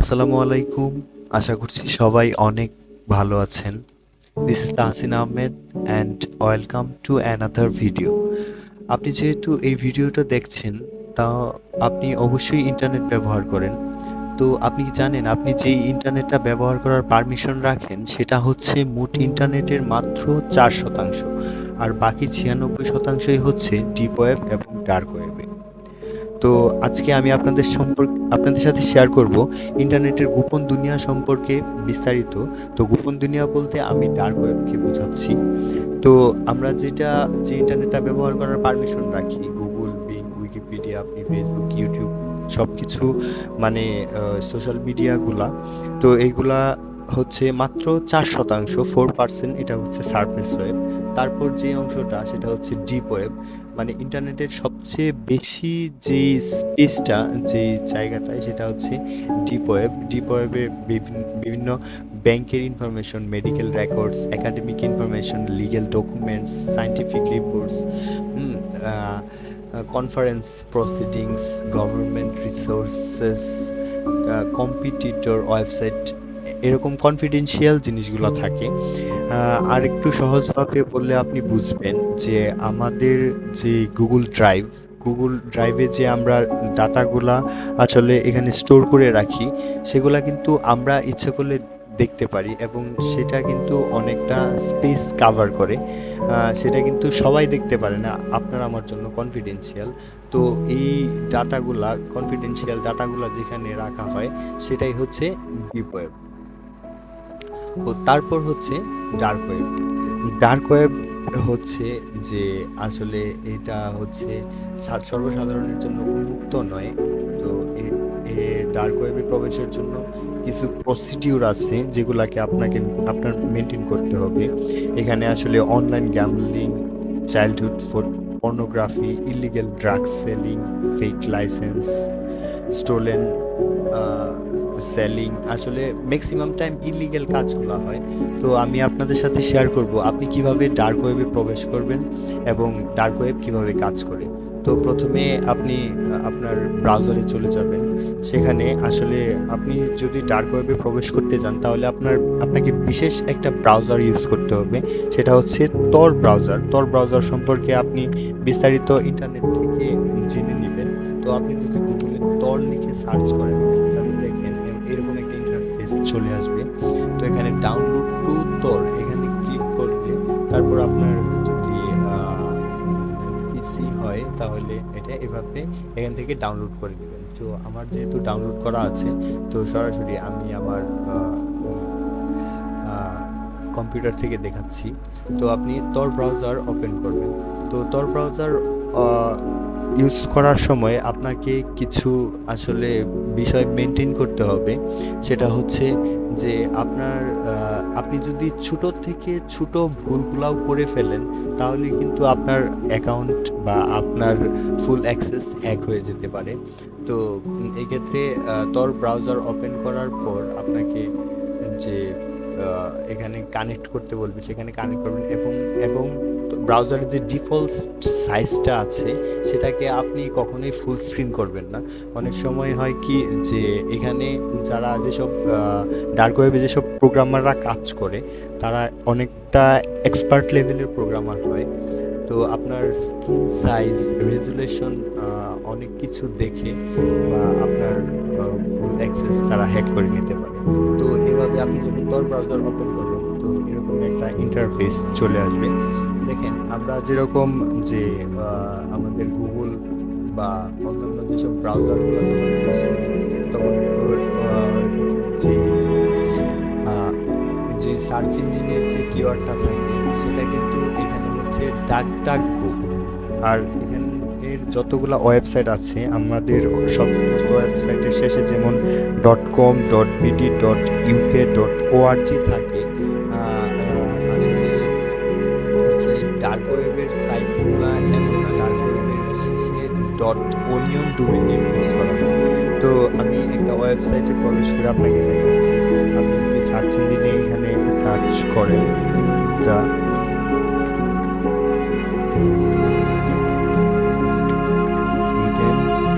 আসসালামু আলাইকুম। আশা করছি সবাই অনেক ভালো আছেন। This is Tahsin Ahmed and welcome to another video. আপনি যেহেতু এই ভিডিওটা দেখছেন, তা আপনি অবশ্যই ইন্টারনেট ব্যবহার করেন। তো আপনি কি জানেন আপনি যেই ইন্টারনেটটা ব্যবহার করার পারমিশন রাখেন সেটা হচ্ছে মোট ইন্টারনেটের মাত্র 4%। আর বাকি 96%ই হচ্ছে ডিপ ওয়েব এবং ডার্ক ওয়েবে। তো আজকে আমি আপনাদের সাথে শেয়ার করব ইন্টারনেটের গোপন দুনিয়া সম্পর্কে বিস্তারিত। তো গোপন দুনিয়া বলতে আমি ডার্ক ওয়েবকে বোঝাচ্ছি। তো আমরা যে ইন্টারনেটটা ব্যবহার করার পারমিশন রাখি, গুগল, বিং, উইকিপিডিয়া, আপনি ফেসবুক, ইউটিউব সবকিছু, মানে সোশ্যাল মিডিয়াগুলা, তো এইগুলা হচ্ছে মাত্র 4%, 4%। এটা হচ্ছে সারফেস ওয়েব। তারপর যে অংশটা সেটা হচ্ছে ডিপ ওয়েব, মানে ইন্টারনেটের সবচেয়ে বেশি যে স্পেসটা, যে জায়গাটায়, সেটা হচ্ছে ডিপ ওয়েব। ডিপ ওয়েবে বিভিন্ন ব্যাংকের information, medical records, academic information, legal documents, scientific reports, conference proceedings, government resources, competitor website, এরকম কনফিডেন্সিয়াল জিনিসগুলো থাকে। আর একটু সহজভাবে বললে আপনি বুঝবেন যে আমাদের যে গুগল ড্রাইভে যে আমরা ডাটাগুলা আসলে এখানে স্টোর করে রাখি, সেগুলা কিন্তু আমরা ইচ্ছা করলে দেখতে পারি এবং সেটা কিন্তু অনেকটা স্পেস কাভার করে। সেটা কিন্তু সবাই দেখতে পারে না, আপনার আমার জন্য কনফিডেন্সিয়াল। তো এই কনফিডেন্সিয়াল ডাটাগুলা যেখানে রাখা হয় সেটাই হচ্ছে ডিপ ওয়েব। ও তারপর হচ্ছে ডার্ক ওয়েব। ডার্ক ওয়েব হচ্ছে যে আসলে এটা হচ্ছে সর্বসাধারণের জন্য উন্মুক্ত নয়। তো ডার্ক ওয়েবে প্রবেশের জন্য কিছু প্রসিডিউর আছে যেগুলাকে আপনার মেনটেন করতে হবে। এখানে আসলে online gambling, childhood pornography, illegal drugs selling, fake licence, stolen selling, আসলে ম্যাক্সিমাম টাইম ইলিগেল কাজগুলো হয়। তো আমি আপনাদের সাথে শেয়ার করব আপনি কিভাবে ডার্ক ওয়েবে প্রবেশ করবেন এবং ডার্ক ওয়েব কিভাবে কাজ করে। তো প্রথমে আপনি আপনার ব্রাউজারে চলে যাবেন। সেখানে আসলে আপনি যদি ডার্ক ওয়েবে প্রবেশ করতে যান তাহলে আপনাকে বিশেষ একটা ব্রাউজার ইউজ করতে হবে। সেটা হচ্ছে তর ব্রাউজার সম্পর্কে আপনি বিস্তারিত ইন্টারনেট থেকে জেনে নেবেন। তো আপনি যদি গুগলে তর লিখে সার্চ করেন তাহলে দেখেন এরকম একটা ইন্টারফেস চলে আসবে। তো এখানে ডাউনলোড টু তর এখানে ক্লিক করলে তারপর আপনার যদি পিসি হয় তাহলে এটা এভাবে এখান থেকে ডাউনলোড করে নেবেন। তো আমার যেহেতু ডাউনলোড করা আছে, তো সরাসরি আমি আমার কম্পিউটার থেকে দেখাচ্ছি। তো আপনি তর ব্রাউজার ওপেন করবেন। তো তর ব্রাউজার ইউজ করার সময় আপনাকে কিছু আসলে বিষয় মেনটেন করতে হবে। সেটা হচ্ছে যে আপনি যদি ছোট থেকে ছোট ভুলগুলাও করে ফেলেন তাহলে কিন্তু আপনার অ্যাকাউন্ট বা আপনার ফুল অ্যাক্সেস হ্যাক হয়ে যেতে পারে। তো এক্ষেত্রে তর ব্রাউজার ওপেন করার পর আপনাকে যে এখানে কানেক্ট করতে বলবে সেখানে কানেক্ট করবেন এবং ব্রাউজারের যে ডিফল্ট সাইজটা আছে সেটাকে আপনি কখনোই ফুল স্ক্রিন করবেন না। অনেক সময় হয় কি যে এখানে যারা যেসব ডার্ক ওয়েবে যেসব প্রোগ্রামাররা কাজ করে তারা অনেকটা এক্সপার্ট লেভেলের প্রোগ্রামার হয়। তো আপনার স্ক্রিন সাইজ, রেজুলেশন, অনেক কিছু দেখে বা আপনার ফুল অ্যাক্সেস তারা হ্যাক করে নিতে পারে। তো এভাবে আপনি যখন তর ব্রাউজার ওপেন করবেন তো এরকম একটা ইন্টারফেস চলে আসবে। দেখেন আমরা যেরকম যে আমাদের গুগল বা অন্যান্য যেসব ব্রাউজারগুলো যখন ইউজ করি তখন যে যে সার্চ ইঞ্জিনের যে কিওয়ার্ডটা থাকে সেটা কিন্তু এখানে হচ্ছে ডাকটাকগো। আর এখানের যতগুলা ওয়েবসাইট আছে আমাদের সমস্ত ওয়েবসাইটের শেষে যেমন .com, .bd, .uk, .org থাকে। আসলে হচ্ছে ডার্ক ওয়েবের সাইটগুলা এমন না, ডার্ক ওয়েবের শেষে .onion ডোমেইন নেম ইউজ করা হয়। তো আমি একটা ওয়েবসাইটে প্রবেশ করে আপনাকে দেখাচ্ছি। আপনি যদি সার্চ ইঞ্জিনে এখানে সার্চ করেন যা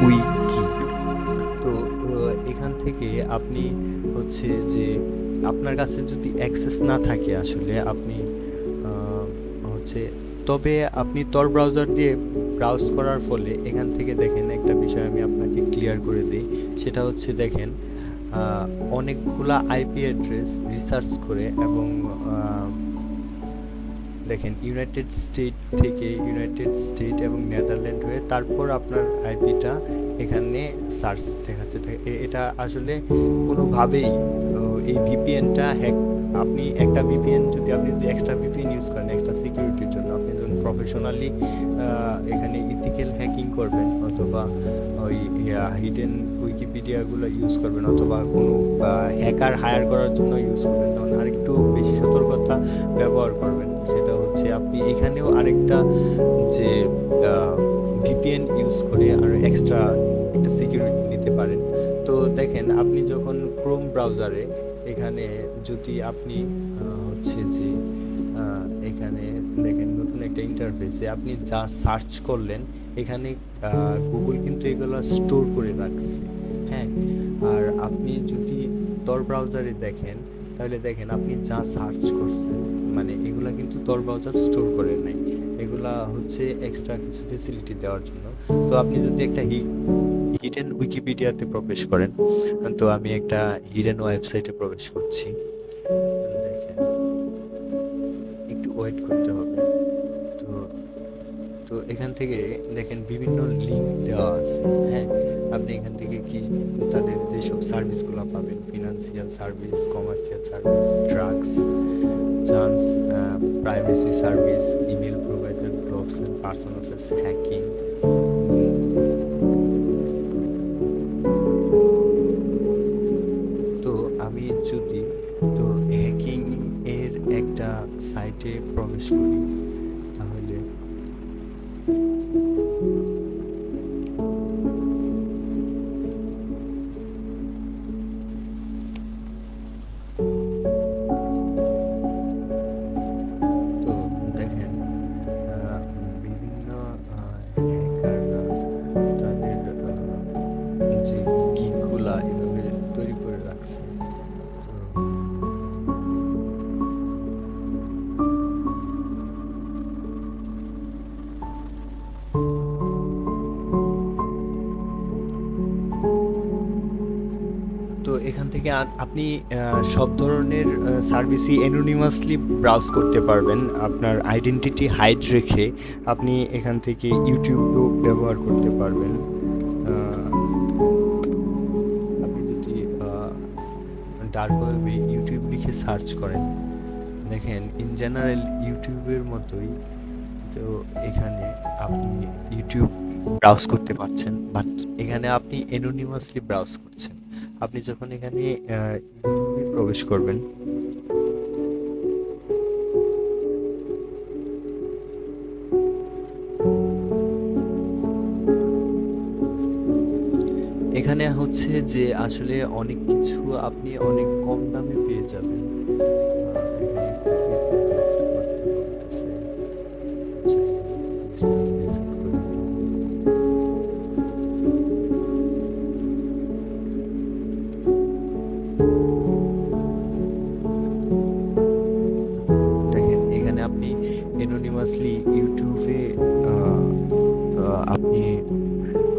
উইকি, তো এখান থেকে আপনি হচ্ছে যে আপনার কাছে যদি অ্যাক্সেস না থাকে আসলে আপনি আহ, হচ্ছে তবে আপনি tor ব্রাউজার দিয়ে ব্রাউজ করার ফলে এখান থেকে দেখেন একটা বিষয় আমি আপনাকে ক্লিয়ার করে দিই। সেটা হচ্ছে দেখেন আহ, অনেকগুলা আইপি অ্যাড্রেস রিসার্চ করে এবং দেখেন ইউনাইটেড স্টেট এবং নেদারল্যান্ড হয়ে তারপর আপনার আইপিটা এখানে সার্চ দেখাচ্ছে। এটা আসলে কোনোভাবেই এই ভিপিএনটা হ্যাক, আপনি একটা ভিপিএন যদি এক্সট্রা ভিপিএন ইউজ করেন এক্সট্রা সিকিউরিটির জন্য, আপনি যখন প্রফেশনালি এখানে ইথিক্যাল হ্যাকিং করবেন অথবা ওই হিডেন উইকিপিডিয়াগুলো ইউজ করবেন অথবা কোনো হ্যাকার হায়ার করার জন্য ইউজ করবেন, তখন আরেকটু বেশি সতর্কতা ব্যবহার করবেন। সেটা হচ্ছে আপনি এখানেও আরেকটা যে ভিপিএন ইউজ করে আর এক্সট্রা একটা সিকিউরিটি নিতে পারেন। তো দেখেন আপনি যখন ক্রোম ব্রাউজারে এখানে যদি আপনি হচ্ছে যে এখানে দেখেন নতুন একটা ইন্টারফেসে আপনি যা সার্চ করলেন এখানে গুগল কিন্তু এগুলো স্টোর করে রাখছে। হ্যাঁ, আর আপনি যদি tor ব্রাউজারে দেখেন তাহলে দেখেন আপনি যা সার্চ করছেন মানে এগুলা কিন্তু tor ব্রাউজার স্টোর করে নাই, এগুলা হচ্ছে এক্সট্রা কিছু ফেসিলিটি দেওয়ার জন্য। তো আপনি যদি একটা হিডেন উইকিপিডিয়াতে প্রবেশ করেন, তো আমি একটা হিডেন ওয়েবসাইটে প্রবেশ করছি, দেখেন একটু ওয়েট করতে হবে। তো তো এখান থেকে দেখেন বিভিন্ন লিঙ্ক দেওয়া আছে। হ্যাঁ, আপনি এখান থেকে কি তাদের যেসব সার্ভিসগুলো পাবেন, financial service, commercial service, drugs, chance, privacy service, email provider, blogs and personal hacking. তো আমি যদি তো হ্যাকিং এর একটা সাইটে প্রবেশ করি তাহলে তো দেখেন বিভিন্ন হ্যাকাররা তাদের যে গিকগুলা এভাবে তৈরি করে রাখছে। তো তো এখান থেকে আপনি সব ধরনের সার্ভিসই অ্যানোনিমাসলি ব্রাউজ করতে পারবেন আপনার আইডেন্টিটি হাইড রেখে। আপনি এখান থেকে ইউটিউবও ব্যবহার করতে পারবেন। আপনি যদি ডার্ক ওয়েবে ইউটিউব লিখে সার্চ করেন, দেখেন ইন জেনারেল ইউটিউবের মতোই তো এখানে আপনি ইউটিউব ব্রাউজ করতে পারছেন, বাট এখানে আপনি অ্যানোনিমাসলি ব্রাউজ করছেন। আপনি যখন এখানে ইউটিউবে প্রবেশ করবেন, এখানে হচ্ছে যে আসলে অনেক কিছু আপনি অনেক কম দামে পেয়ে যাবেন। এখানে select করতে বলতেছে। আচ্ছা, এখানে select করে দিলাম। দেখেন এখানে আপনি অ্যানোনিমাসলি ইউটিউবে আপনি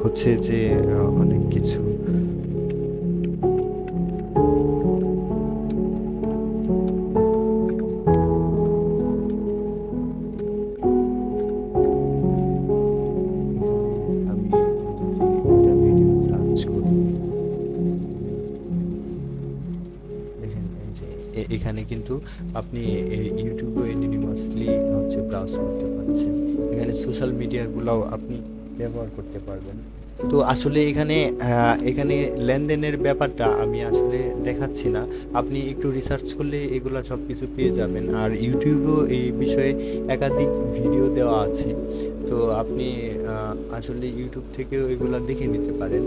হচ্ছে যে অনেক কিছু আমি যদি একটা ভিডিও সার্চ করি, দেখেন এই যে এখানে কিন্তু আপনি ইউটিউবে অ্যানোনিমাসলি হচ্ছে ব্রাউজ করতে পারছেন। এখানে সোশ্যাল মিডিয়াগুলোও আপনি ব্যবহার করতে পারবেন। তো আসলে এখানে লেনদেনের ব্যাপারটা আমি আসলে দেখাচ্ছি না, আপনি একটু রিসার্চ করলে এগুলা সব কিছু পেয়ে যাবেন। আর ইউটিউবেও এই বিষয়ে একাধিক ভিডিও দেওয়া আছে, তো আপনি আসলে ইউটিউব থেকেও এগুলা দেখে নিতে পারেন।